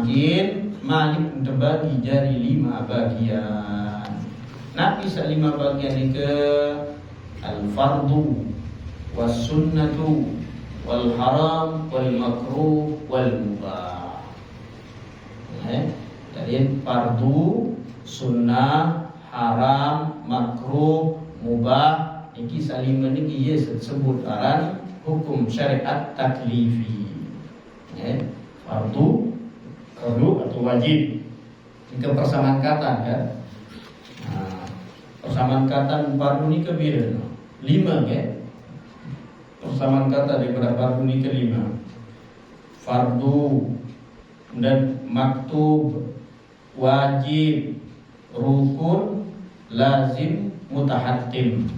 Makin Malik terbagi jadi 5 bagian. Nabi 5 bagian ni ke al-fardu was sunnatu wal haram wal makruh wal mubah. Jadi fardu, sunnah, haram, makruh, mubah iki salima niki disebut aran hukum syariat taklifi. Fardu atau wajib. Ini persamaan kata kan. Persamaan kata fardu ni ke bila? 5 kan? Persamaan kata daripada fardu ni ke 5. Fardu dan maktub, wajib, rukun, lazim, mutahattim.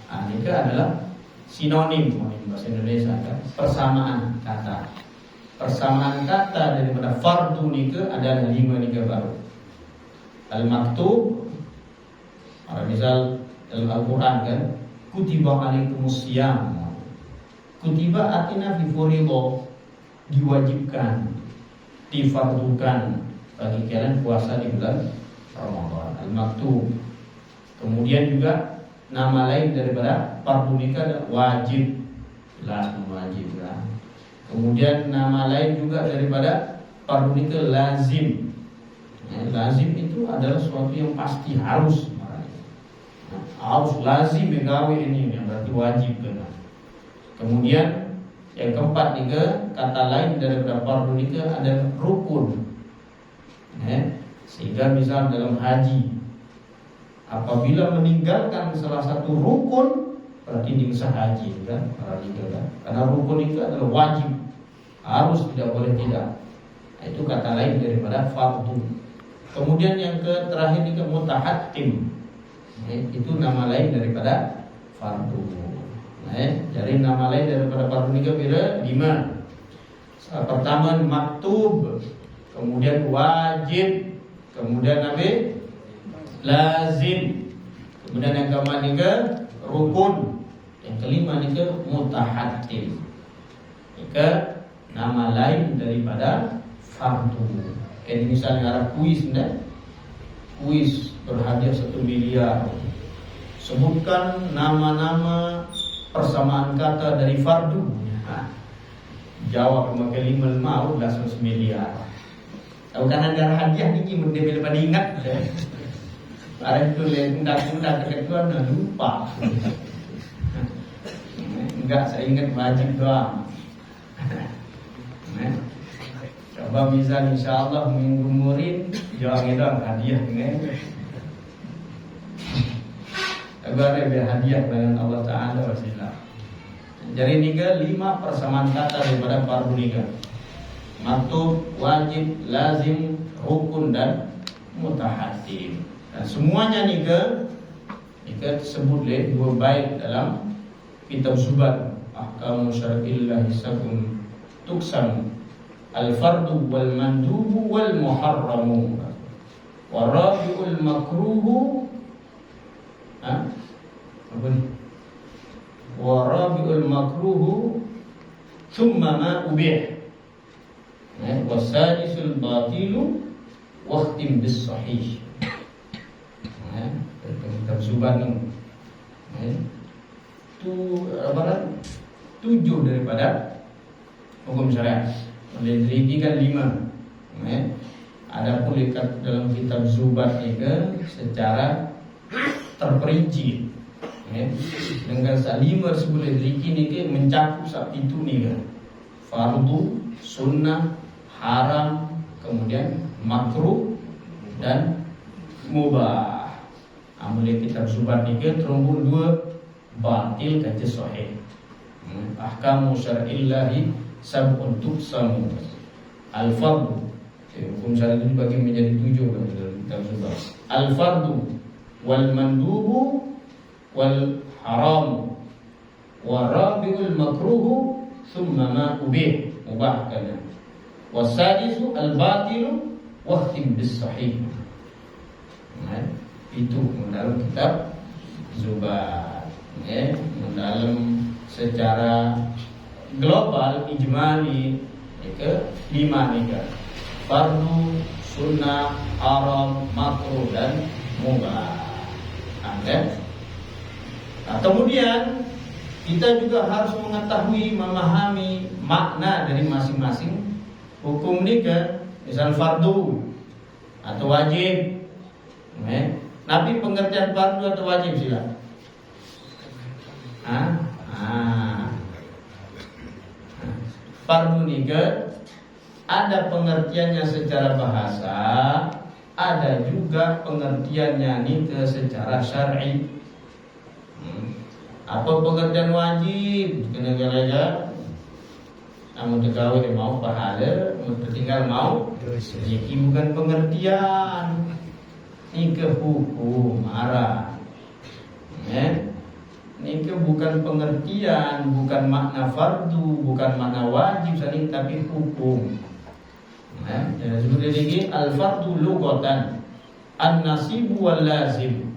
Ini adalah sinonim bahasa Indonesia kan? Persamaan kata. Persamaan kata daripada fardu ni ke adalah 5 ni ke baru. Al-maktub, misal dalam Al-Quran kan, kutiba alaikumus siyam. Kutiba artinya fi furiḍah, diwajibkan, difardukan bagi kalian puasa di bulan Ramadan. Al-maktub. Kemudian juga nama lain daripada fardu nikah adalah wajib. Wajib lah. Kemudian nama lain juga daripada fardu nikah lazim. Lazim itu adalah sesuatu yang pasti harus. Harus lazim megawe ini yang berarti wajib kena. Kemudian yang keempat nikah, kata lain daripada fardu nikah adalah rukun. Sehingga misal dalam haji, apabila meninggalkan salah satu rukun berarti tidak sah haji kan? Karena rukun itu adalah wajib, harus, tidak boleh tidak. Itu kata lain daripada fardu. Kemudian yang terakhir nikah mutahattim. Itu nama lain daripada fardu. Jadi nama lain daripada fardu nikah bila 5. Pertama maktub, kemudian wajib, kemudian lazim, kemudian yang keempat nikah rukun, yang kelima nikah mutahattim. Nikah nama lain daripada fardu. Kayak misalnya ada kuis, kuis berhadiah 1 miliar. Sebutkan nama-nama persamaan kata dari fardu. Jawab memakai 5 udah 100 miliar. Tahu kan ada hadiah ni benda bila pada ingat. Ada itu hendak ketuan lupa. Enggak, saya ingat wajib doang. Coba misal insyaallah minggu murid jangan dong hadiah ni. Agar ada hadiah dengan Allah Taala wasilah. Jadi nikah 5 persamaan kata daripada fardu nikah. Maktub, wajib, lazim, rukun dan mutahattim. Dan semuanya nikah disebut oleh 2 bait dalam kitab Zubat, Ahkamu Syar'illah Hisabun Tuksam Al-fardu wal mandubu wal muharramu wa rabi'ul makruhu wa rabi'ul makruhu thumma ma ubih wa sadisul batilu wa khtim bis sahih. Kitab Zubat ni itu apa? 7 daripada hukum syariat. Meneliti kan 5. Ada pun dalam kitab Zubat juga secara terperinci. Dengan 5 sebelum teliti ni mencakup sak itu ni kan. Fardu, sunnah, haram, kemudian makruh dan mubah. Mulai kitab Zubat ni terumpun 2 batil kaca sahih. Ahkamu syar'illahi sab'un tuqsamu al-fardu. Hukum syariat itu dibagi menjadi 7 dalam kitab Zubat. Al-fardu wal mandubu wal haram wa rabiul makruhu thumma ma ubih, mubahkan. Wasadisu al-batilu wa khtim bis sahih. Itu dalam kitab Zubat. Dalam secara global ijmali ke 5 nikah. fardu, sunnah, haram, makruh dan mubah. Nah, kemudian kita juga harus mengetahui, memahami makna dari masing-masing hukum nikah. Misal fardu atau wajib. Nabi pengertian fardu atau wajib sila? Fardu nikah ada pengertiannya secara bahasa, ada juga pengertiannya nikah secara syar'i. Apa pengertian wajib? Kena galaja. Namun dikawin mau pahala, namun tertinggal mau rezeki. Bukan pengertian nikah hukum marah. Nikah bukan pengertian, bukan makna fardu, bukan makna wajib saling, tapi hukum. Seperti ini al-fardu lughatan an-nasibu wal lazim.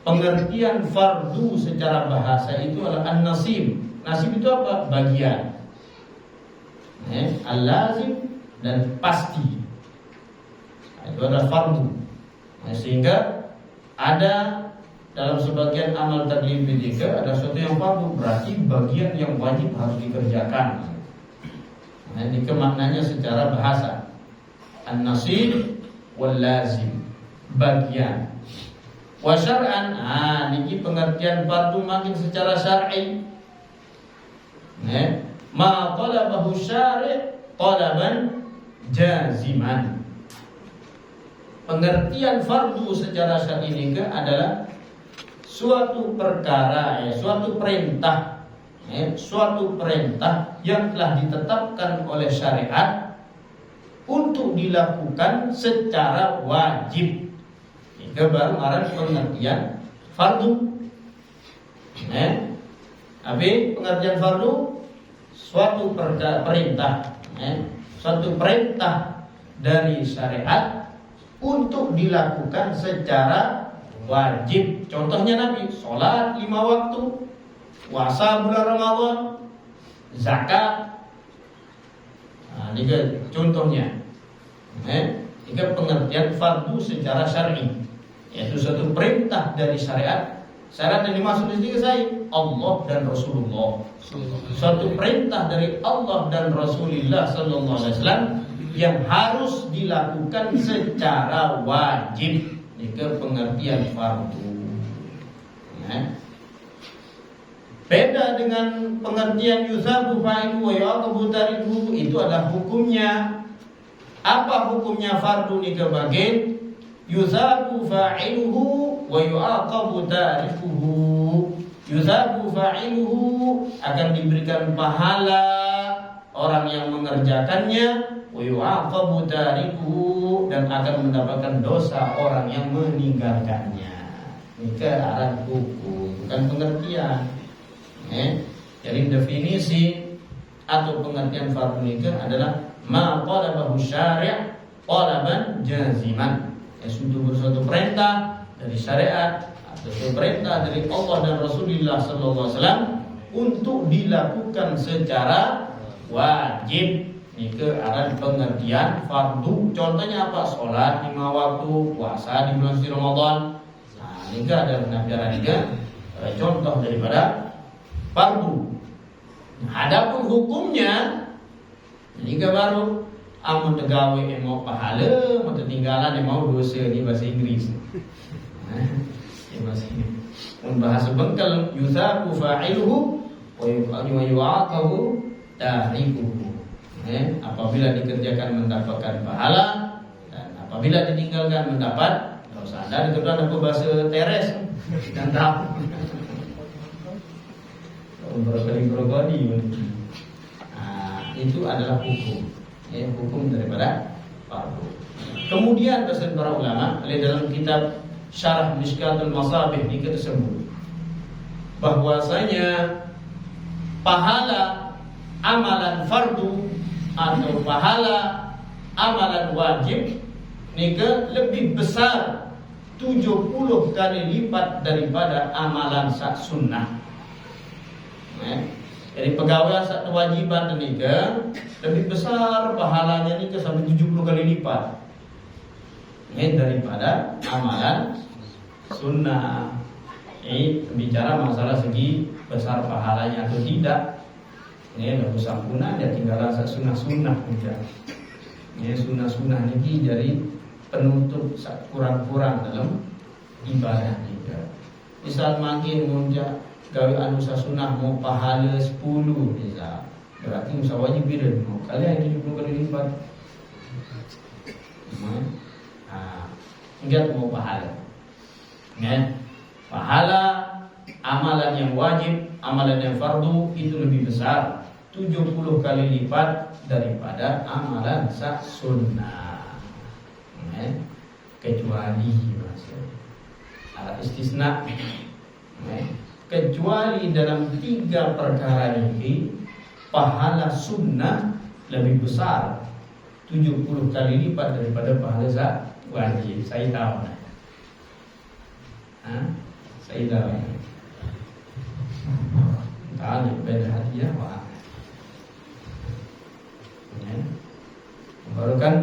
Pengertian fardu secara bahasa itu adalah an-nasib. Nasib itu apa? Bagian. Al-lazim dan pasti. Itu adalah fardu. Sehingga ada dalam sebagian amal taklif nikah ada sesuatu yang fardu, berarti bagian yang wajib harus dikerjakan. Ini maknanya secara bahasa. An-nasib wal lazim, bagian. Wa syar'an, niki pengertian fardu makin secara syar'i. Ma talabahu syari' talaban jaziman. Pengertian fardu secara syar'i nikah adalah suatu perkara, suatu perintah, suatu perintah yang telah ditetapkan oleh syariat untuk dilakukan secara wajib. Itu baru arah pengertian fardu. Tapi pengertian fardu suatu perintah, suatu perintah dari syariat untuk dilakukan secara wajib. Contohnya Nabi, sholat 5 waktu, puasa bulan Ramadan, zakat. Ini contohnya. Ini pengertian fardu secara syar'i, yaitu suatu perintah dari syariat. Syariat yang dimaksud di sini saya Allah dan Rasulullah. Suatu perintah dari Allah dan Rasulullah sallallahu alaihi wasallam yang harus dilakukan secara wajib. Ini pengertian fardu. Beda dengan pengertian yusabu fa'ilu wa yu'aqabu tariku, itu adalah hukumnya. Apa hukumnya fardu nikah bagian? Yusabu fa'iluhu wa yu'aqabu tarikuhu. Yusabu fa'iluhu, akan diberikan pahala orang yang mengerjakannya, wa yu'aqabu tarikuhu, dan akan mendapatkan dosa orang yang meninggalkannya. Ini ke arah hukum, bukan pengertian. Jadi definisi atau pengertian fardu nikah adalah ma qalabahu syari' qalaban jaziman. Untuk suatu perintah dari syariat atau suatu perintah dari Allah dan Rasulullah sallallahu alaihi wasallam untuk dilakukan secara wajib. Ini ke arah pengertian fardu. Contohnya apa? Sholat 5 waktu, puasa di bulan suci Ramadan. Ini adalah negara contoh daripada fardu. Adapun hukumnya, ini baru amun tegawe yang mau pahala, mau ketinggalan yang mau dosa, ini bahasa Inggris. Bahasa bengkel, yusabu fa'iluhu wa yu'aqabu tarikuhu. Apabila dikerjakan mendapatkan pahala, dan apabila ditinggalkan mendapat dosa. Dan kemudian ada bahasa teres dan tahu. Berkali-kali. Itu adalah hukum. Hukum daripada fardu. Kemudian pesan para ulama dalam kitab Syarah Mishkatul Masabih ini tersebut bahwasanya pahala amalan fardu atau pahala amalan wajib nikah lebih besar 70 kali lipat daripada amalan sunnah. Jadi pegawai satu kewajiban nikah lebih besar pahalanya nikah sampai 70 kali lipat daripada amalan sunnah. Ini bicara masalah segi besar pahalanya atau tidak. Ini udah sempurna, dia tinggal rasa sunnah-sunnah juga. Ini sunnah-sunnah ini jadi penutup kurang-kurang dalam ibadah juga. Misal makin munjak gawe anu sunnah mau pahala 10 misal, berarti musa wajib bidan mau kalian 70 kali lipat. Enggak mau pahala. Pahala amalan yang wajib, amalan yang fardu itu lebih besar 70 kali lipat daripada amalan sunnah. Kecuali ada istisna. Kecuali dalam 3 perkara ini pahala sunnah lebih besar 70 kali lipat daripada pahala wajib. Saya tahu. Saya tahu. Tahu beda hadiah wah. Baru kan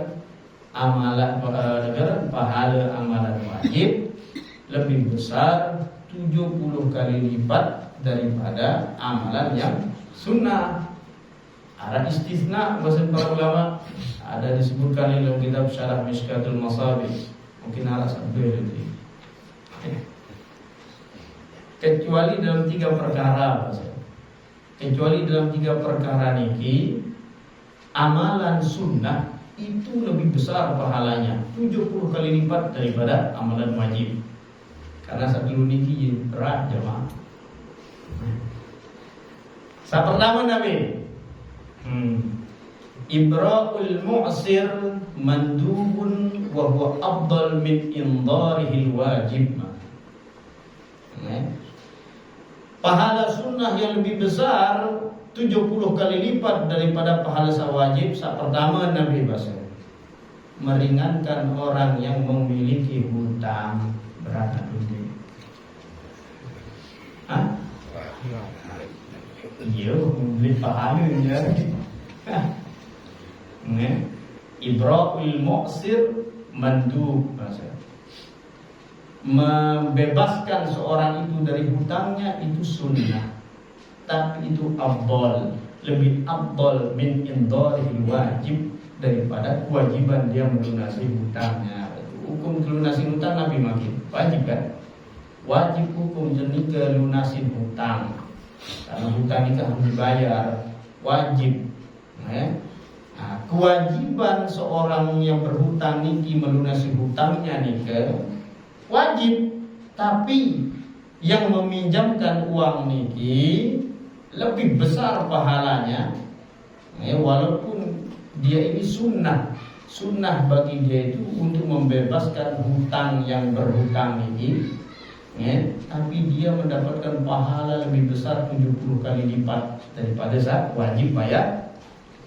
amalan negara pahala amalan wajib lebih besar 70 kali lipat daripada amalan yang sunnah. Ada istisna bahasa para ulama, ada disebutkan dalam kitab Syarah Mishkatul Masabih. Mungkin ada sampai itu. Kecuali dalam 3 perkara, kecuali dalam 3 perkara niki amalan sunnah itu lebih besar pahalanya 70 kali lipat daripada amalan wajib. Karena satu niki berat jemaah. Pertama Nabi Ibra'ul mu'sir mandubun wa huwa afdal min indharihil wajib. Pahala sunnah yang lebih besar 70 kali lipat daripada pahala wajib. Pertama Nabi bahasa meringankan orang yang memiliki hutang berat itu. Iya, beli pahalanya. Ibra'ul mu'sir mandub bahasa. Membebaskan seorang itu dari hutangnya itu sunnah, tapi itu afdal, lebih afdal min indharihil wajib daripada kewajiban dia melunasi hutangnya. Hukum melunasi hutang Nabi makin wajib kan? Wajib hukum jenis kelunasin hutang. Karena hutang itu harus dibayar, wajib. Kewajiban seorang yang berhutang niki melunasi hutangnya nika wajib, tapi yang meminjamkan uang niki lebih besar pahalanya, walaupun dia ini sunnah bagi dia itu untuk membebaskan hutang yang berhutang ini, tapi dia mendapatkan pahala lebih besar 70 kali lipat daripada saat wajib bayar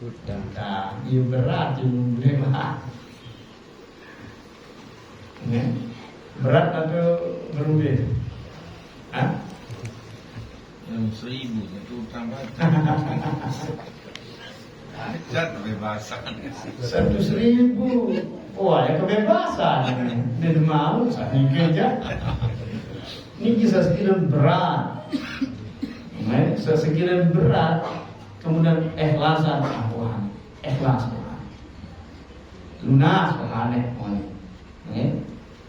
hutang. Iya berat itu berat atau berubah? Yang 1000 satu hutang baca. Ajar kebebasan. 1.000. Wah, ya kebebasan. Dia mau ini kerja. Ini kisah sekian berat. Sekian berat. Kemudian ikhlasan Tuhan. Ikhlas Tuhan. Lunas aneh.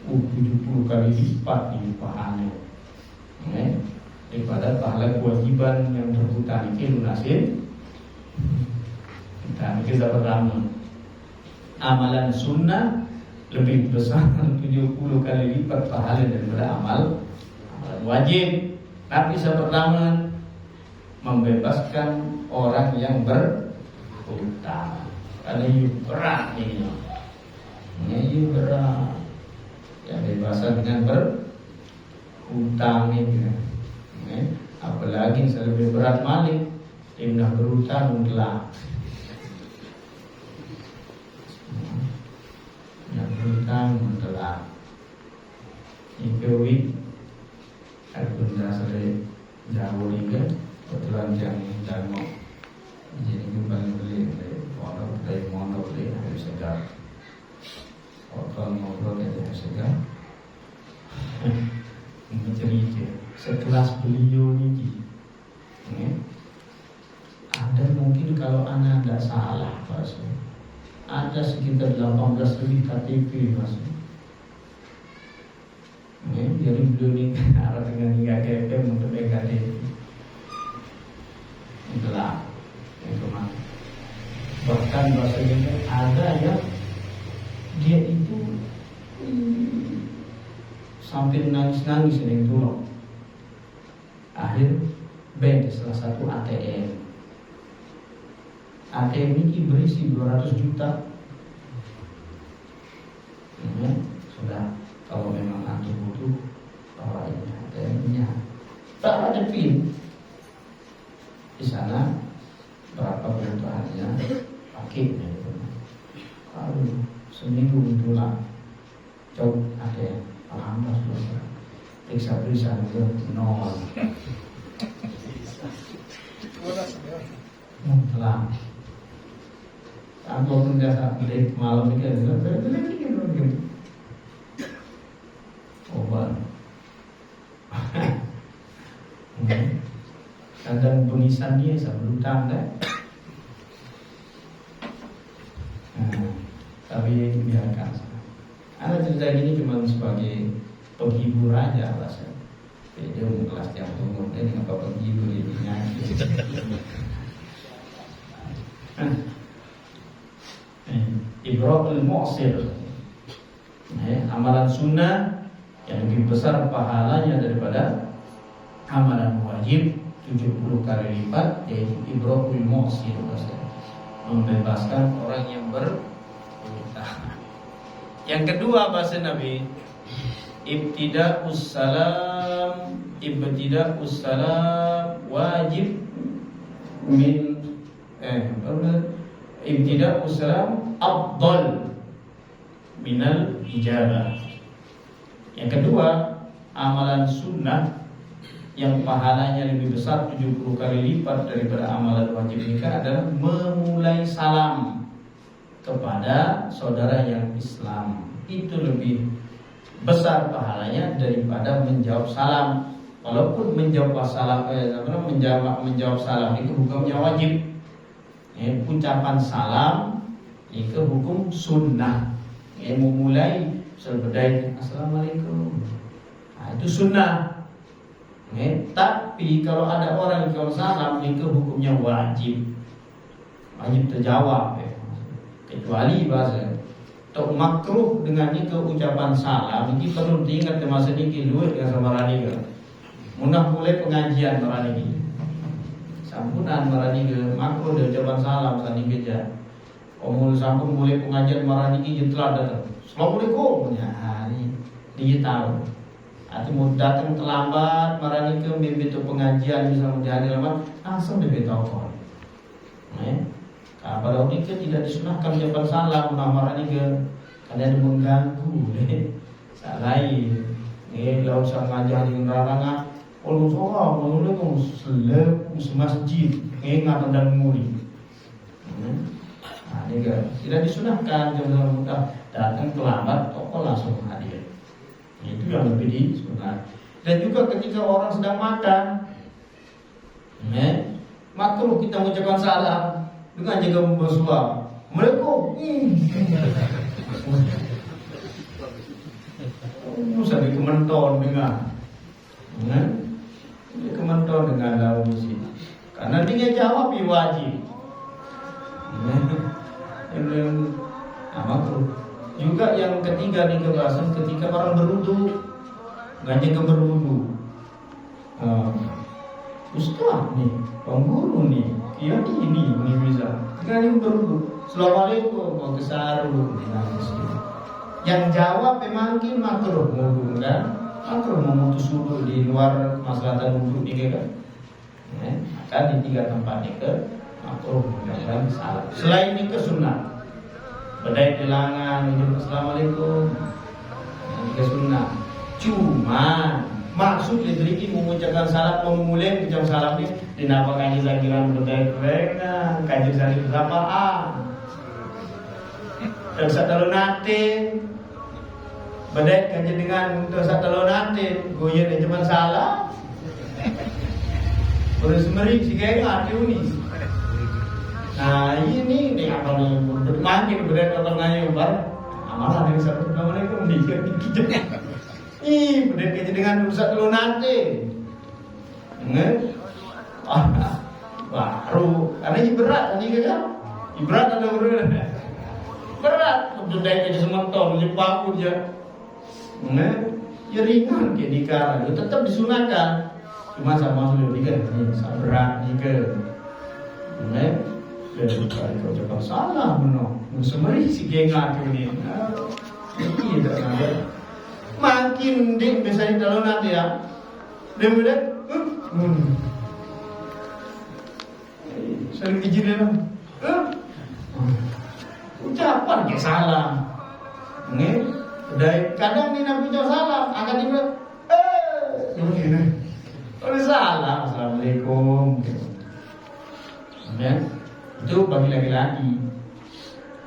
70 kali lipat ini pahalanya. Daripada pahala kewajiban yang berhutang ini lunasin. Dan kita pertama, amalan sunnah lebih besar 70 kali lipat pahala daripada amalan wajib. Tapi pertama membebaskan orang yang berhutang. Karena itu berat ini. Ini berat. Ya bebasan dengan berhutang ini. Apalagi lebih berat malik, dia berhutang mutlak. Yang berhutang mutlak. Itu wik. Benda sering jauh juga. kebetulan yang Dharma jadi kembali beli mondok beli harus segar ngobrol harus segar mencerita sekelas beliau ini ada mungkin kalau anak tidak salah Mas, ada sekitar 18 lebih KTP Mas. Jadi beliau ini arah dengan KTP untuk KTP itulah itu mah. Bahkan bahasanya ada yang dia itu sampai nangis-nangis ini dulu. Akhir bank salah satu ATM. ATM ini berisi 200 juta. Sudah kalau memang antum butuh bawa ini ATM-nya. Tak ada PIN. Di sana berapa kebutuhannya pakai gitu. Lalu seminggu pulang coba ATM alhamdulillah periksa itu nol. Telah aku pun jasa beli malam ini kan obat kadang tulisan dia sebelum tanda tapi biarkan. Ada cerita gini cuma sebagai penghibur aja alasan. Dia mau kelas tiap umur dia nggak apa penghibur ini nyanyi. Ibrahul Mu'sir, amalan sunnah yang lebih besar pahalanya daripada amalan wajib 70 kali lipat, yaitu Ibrahul Mu'sir, membebaskan orang yang berhutang. Yang kedua bahasa Nabi, ibtida'us salam wajib min ibtida'us salam afdal minal ijabah. Yang kedua, amalan sunnah yang pahalanya lebih besar 70 kali lipat daripada amalan wajib nikah adalah memulai salam kepada saudara yang Islam. Itu lebih besar pahalanya daripada menjawab salam. Walaupun menjawab salam menjawab salam itu hukumnya wajib. Ucapan salam itu hukum sunnah. Memulai sebedai assalamualaikum. Itu sunnah. Tapi kalau ada orang yang salam itu hukumnya wajib. Wajib terjawab. Kecuali bahasa tok makruh dengan itu ucapan salam ini perlu diingat masa ini duit dengan samarani ke. Munah mulai pengajian marani ini. Sampunan marani ke makruh dia ucapan salam tadi kerja. Omul sampun mulai pengajian marani ini telah datang. Assalamualaikum. Ya, ini dia tahu. Atau mau datang terlambat marani ke mimpi itu pengajian misalnya di hari lambat langsung dia tahu kok. Pada waktu itu tidak disunahkan ucapan salam marani ke kalian mengganggu salai laut sama ngajar di neraka kalau soal menurut seleb masjid ngat dan muri tidak disunahkan jangan mudah datang terlambat tokoh langsung hadir. Itu yang lebih disunahkan. Dan juga ketika orang sedang makan makruh kita mengucapkan salam dengan jaga bersuara sampai kementon dengan kementon dengan daun musik karena dia jawab wajib. Makruh. Juga yang ketiga nih kebahasan ketika orang berwudu ngajak ke berwudu. Ustaz nih, pengguru nih, ini bisa. Dengan yang berwudu, assalamualaikum, mau kesaru. Yang jawab memang makruh wudu kan? Makruh memutus wudu di luar maslahatan wudu ini kan? Maka di 3 tempat ini ke makruh mengucapkan salam. Selain itu sunnah. Badai bilangan, assalamualaikum. Itu sunnah. Cuma maksud lidriki mengucapkan salam memulai ucap salamnya dinapakannya zakiran berdaya kaji saling sapaan dosa telu nate badai kaji dengan dosa telu nate goyen yang cuma salah terus meri si kayak nggak unis. Nah ini apa nih makin badai orang ngayu bar amalan yang satu namanya itu mikir dikit. Ih, bener kayak dengan rusak telu nate. Baru, karena ini berat tadi kan? Ini berat ada berat. Berat, betul dari kerja sementara, ini paku aja. Ya ringan kayak dikara, tetap disunahkan. Cuma sama sudah kan, berat nih ke. Ya, kalau cakap salah benar. Semeri si gengak ini. Ini tak ada. Makin dek biasanya kalau nanti ya dia mudah sering izin dia ucapan kayak salah dari kadang ni nak ucap salah akan dia kalau salah assalamualaikum ya itu bagi laki-laki.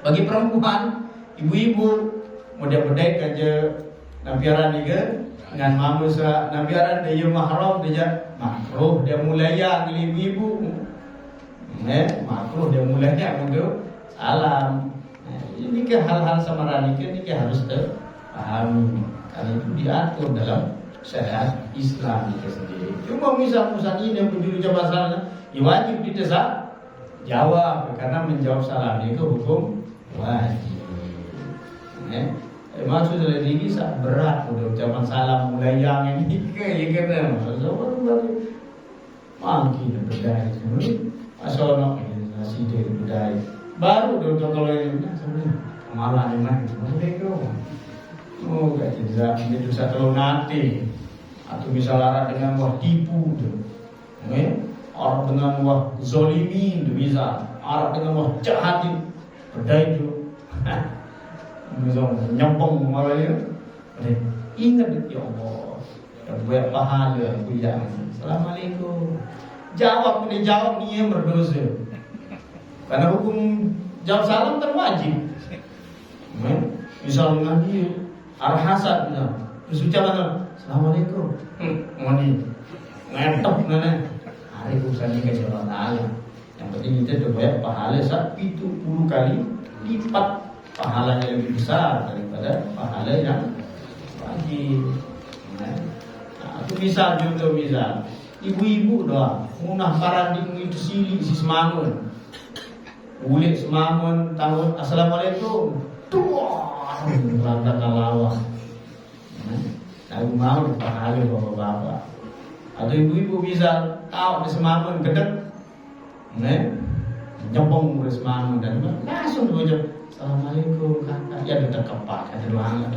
Bagi perempuan ibu-ibu mudah-mudahan kerja nampiaran juga dengan manusia nampiaran dia mahram dia makruh dia mulaya ibu-ibu makruh dia mulaya untuk salam. Ini ke hal-hal samaran ini ke harus terpahami karena itu diatur dalam syariat Islam itu sendiri. Cuma misal ini yang penjuru jawab salam wajib kita jawab karena menjawab salam itu hukum wajib. Maksud dari ini sangat berat udah ucapan salam mulai yang ini kayak kena makin berdaya asono nasi dari berdaya baru udah kalau ini malah enak mereka gak jeza itu satu nanti atau bisa larat dengan wah tipu orang dengan wah zolimi bisa orang dengan wah jahat berdaya itu misal nyompong malahnya, ingat ya Allah, buat pahala punya. Assalamualaikum. Jawab ni yang berdosa. Karena hukum jawab salam kan wajib. Misal Nabi arhasad, terus ucapan Assalamualaikum. Moni, ngetop mana? Hari urusan ini kecuali Allah. Yang penting kita buat pahala 70 kali lipat. Pahalanya lebih besar daripada pahala yang wajib. Nah, itu misal juga misal ibu-ibu doang munah paradigma itu si semangun ulik semangun tahun assalamualaikum tuah lantak lawa. Nah, mau pahala bapak-bapak atau ibu-ibu bisa tahu di semangun gedek, nyempong di semangun dan langsung ucap Assalamualaikum kakak ya kita kepak ada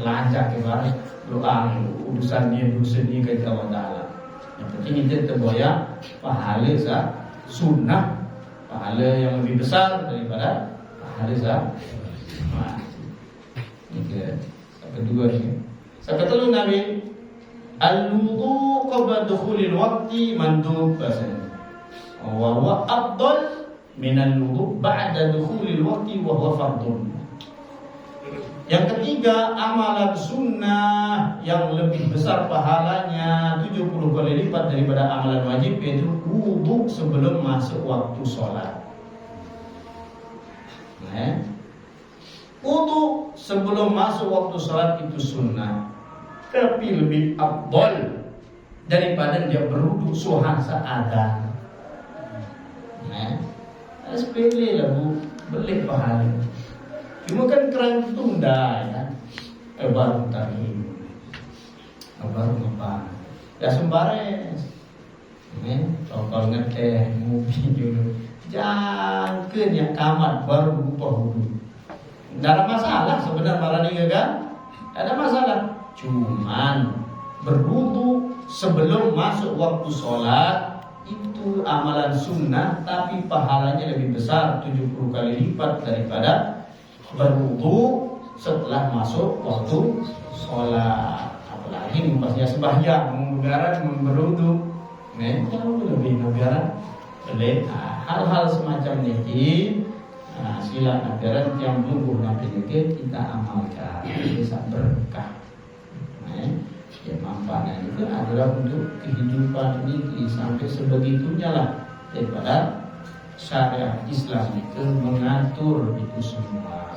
lanjak ibarat doa urusan dia dosa dia ke Allah Taala. Yang penting kita terboya pahala sunnah pahala yang lebih besar daripada pahala ini kedua ini. Sekali Nabi al-wudu qabla dukhulil waqti mandub basan wa huwa afdal min al-wudu ba'da dukhulil waqti wa huwa fardun. Yang ketiga, amalan sunnah yang lebih besar pahalanya 70 kali lipat daripada amalan wajib, yaitu wudu sebelum masuk waktu sholat. Wudu sebelum masuk waktu sholat itu sunnah, tapi lebih afdal daripada dia berwudu suhasa adzan. Sepele lah bu, beli pahala. Cuma kan keran tunda ya, baru tadi, baru apa? Ya sembares, kalau ngeteh, ngopi dulu, jangan yang kamat baru buka wudu. Tidak ada masalah sebenarnya para nih kan, tidak ada masalah. Cuman berwudu sebelum masuk waktu sholat itu amalan sunnah, tapi pahalanya lebih besar 70 kali lipat daripada berwudu setelah masuk waktu sholat. apalagi pasnya sembahyang, membegaran, memberudu, jauh lebih negara. Hal-hal semacam ini, sila negara yang tumbuh nabi kita amalkan, bisa berkah. Ya manfaatnya itu adalah untuk kehidupan ini sampai sebegitunya lah daripada syariat Islam itu mengatur itu semua.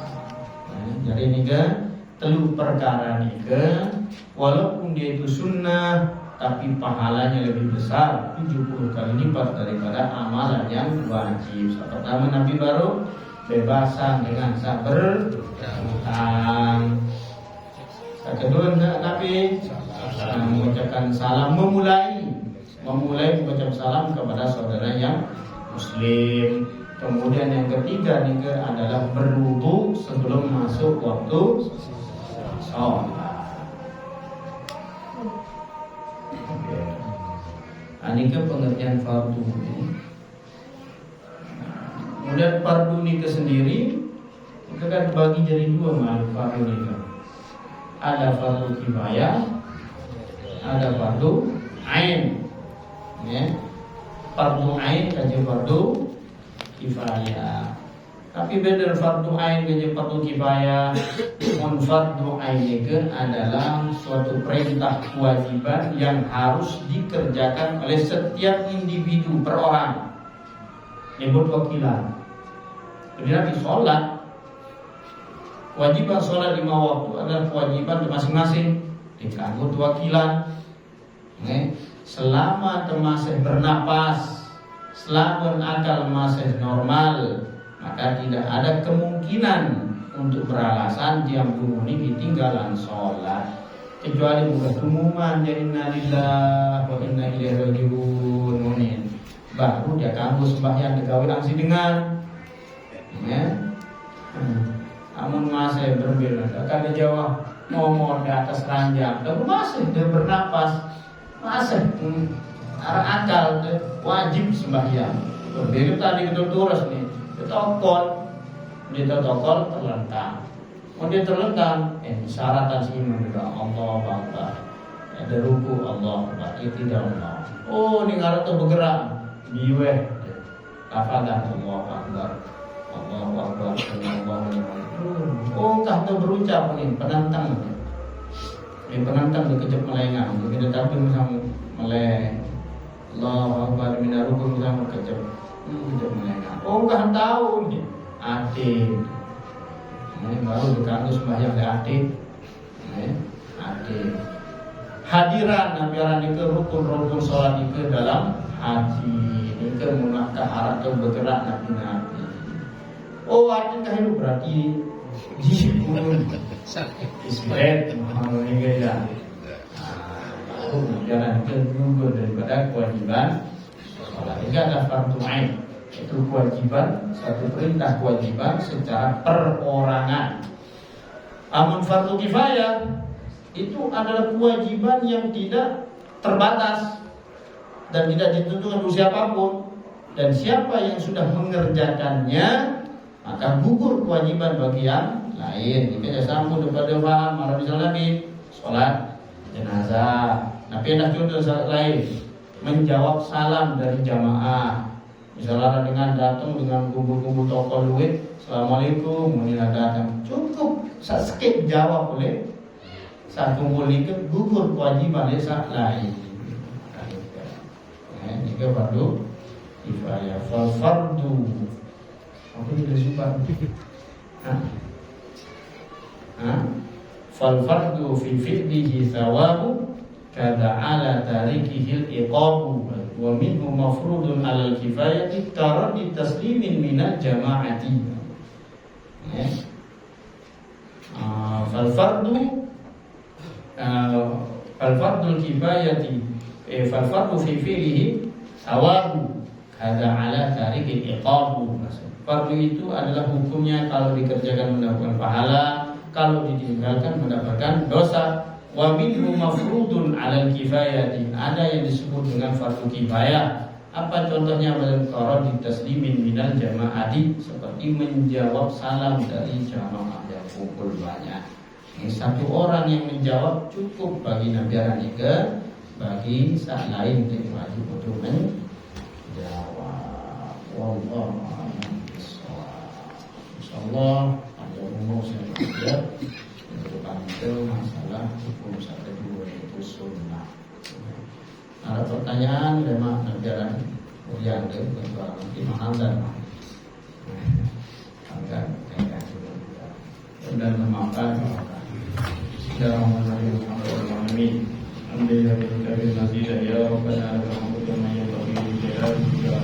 Jadi ini telu perkara ni walaupun dia itu sunnah tapi pahalanya lebih besar 70 kali lipat daripada amalan yang wajib. Pertama Nabi baru bebasan dengan sabar hutang. Kedua Nabi mengucapkan salam, memulai mengucapkan salam kepada saudara yang muslim. Kemudian yang ketiga adalah berwudu sebelum masuk waktu sholat. Ini pengertian fardu. Kemudian fardu nikah sendiri kita kan bagi jadi dua makhluk fardu nikah. Ada fardu kifayah, ada fardu ain. Fardu ain kaji fardu kifayah. Tapi beda fardu ain dengan fardu kifayah. Fardu ain itu adalah suatu perintah kewajiban yang harus dikerjakan oleh setiap individu per orang. Nyebut wakilan. Jadi Nabi sholat, kewajiban sholat 5 waktu adalah kewajiban masing-masing. Dikanggut wakilan. Selama masih bernapas, selama akal masih normal, maka tidak ada kemungkinan untuk beralasan jam ini ketinggalan sholat, kecuali bukan umuman jadi innalillahi wa inna ilaihi raji'un. Baru dia kamu sembahyang digawe langsung dengan amun masih berbeda akan dijawab ngomong di atas ranjang dan masih dia bernapas masih arah akal wajib sembahyang. Berbeda tadi kita turus nih dia tokol terlentang. Dia terlentang syaratan sih menurut Allah Akbar. Ada ruku Allah Akbar, tidak Allah. Ini ngaruh tuh bergerak biwe kafadan Allah Akbar. Allahu Akbar, Allahu Akbar. Entah tu berucap ni penantang. Ini penantang dikejap melengang. Kita tapi misalnya meleng. Allahu Akbar minarukum misalnya kejap melengang. Enggak tahu ni. Atik. Ini baru dikandung sembahyang dari atik. Atik. Hadiran Nabi orang itu rukun-rukun sholat itu dalam hati. Itu menakah arah tu bergerak Nabi. Artinya itu berarti jibun isbet mengalami gaya. Baru jalan kedua daripada kewajiban sholat. Ini adalah fardu ain. Itu kewajiban, satu perintah kewajiban secara perorangan. Amun fardu kifayah itu adalah kewajiban yang tidak terbatas dan tidak ditentukan untuk siapapun. Dan siapa yang sudah mengerjakannya maka gugur kewajiban bagi yang lain. Jika sambung daripada faham marah misalnya Nabi sholat jenazah. Nabi hendak contoh lain menjawab salam dari jamaah. Misalnya dengan datang dengan kumpul-kumpul toko duit, assalamualaikum, menilai datang cukup sakit jawab oleh saat kumpul itu gugur kewajiban saat lain. Jika fardu kifayah, fardu apa itu disebut? Fal fardu fi fi'lihi thawabu kada ala tarikihil iqabu wa minhu mafrudun alal kifayati taraddi taslimin minal jama'ati. Fal fardul kifayati fal fardu fi fi'lihi thawabu kada ala tarikihil iqabu. Fardu itu adalah hukumnya kalau dikerjakan mendapatkan pahala, kalau ditinggalkan mendapatkan dosa. Wa minhu mafrudun 'alal kifayati. Ada yang disebut dengan fardu kifayah. Apa contohnya? Al-qarad taslimin minal jama'ati, seperti menjawab salam dari jamaah yang kumpul banyak. Satu orang yang menjawab cukup bagi Nabi Aranike, bagi saat lain tidak wajib untuk menjawab. Wallahu a'lam bishawab. Insyaallah ada umum saya belajar untuk itu masalah hukum satu dua itu sunnah. Ada pertanyaan memang Nabi Aranike yang nanti mahal dan agar dan memaafkan. Bismillahirrahmanirrahim. Alhamdulillahirobbilalamin. Alhamdulillahirobbilalamin. Ya Rabbana lakal hamdu kama yanbaghi li jalali wajhika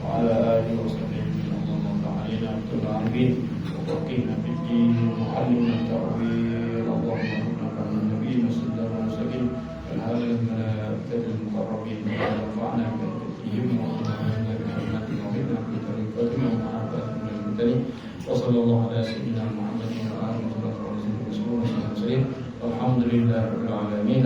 wa ala alihi wa sahbihi Allahumma ta'ala bil arifin wa faqihna fid din wa 'allimna at-ta'wil Allahumma kana nabiyina sallallahu alaihi wasallam wal malaa'ikatil muqarrabin wa rafa'na bihim wa amanna bi rahmatika wa bi tariqatina wa ma'afatina al-mutaqin wa sallallahu ala sayyidina Muhammadin wa alihi wa sahbihi wasallam. Alhamdulillahirabbil alamin.